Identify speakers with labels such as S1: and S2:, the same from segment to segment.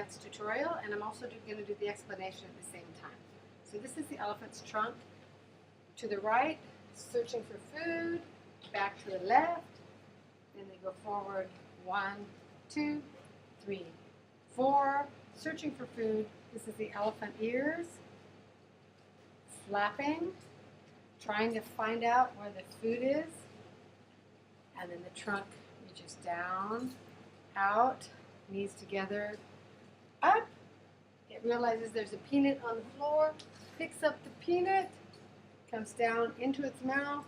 S1: dance tutorial, and I'm also going to do the explanation at the same time. So this is the elephant's trunk. To the right, searching for food, back to the left, then they go forward 1, 2, 3, 4, searching for food. This is the elephant ears, flapping, trying to find out where the food is, and then the trunk reaches down, out, knees together, up. It realizes there's a peanut on the floor, picks up the peanut, comes down into its mouth,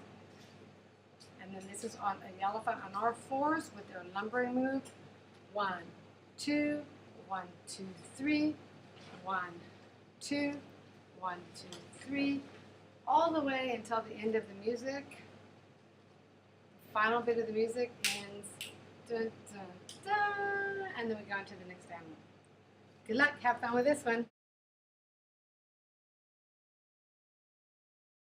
S1: and then this is on an elephant on all fours with their lumbering move. 1, 2, 1, 2, 3, 1, 2, 1, 2, 3, all the way until the end of the music. The final bit of the music ends, dun, dun, dun, and then we go on to the next animal. Good luck, have fun with this one.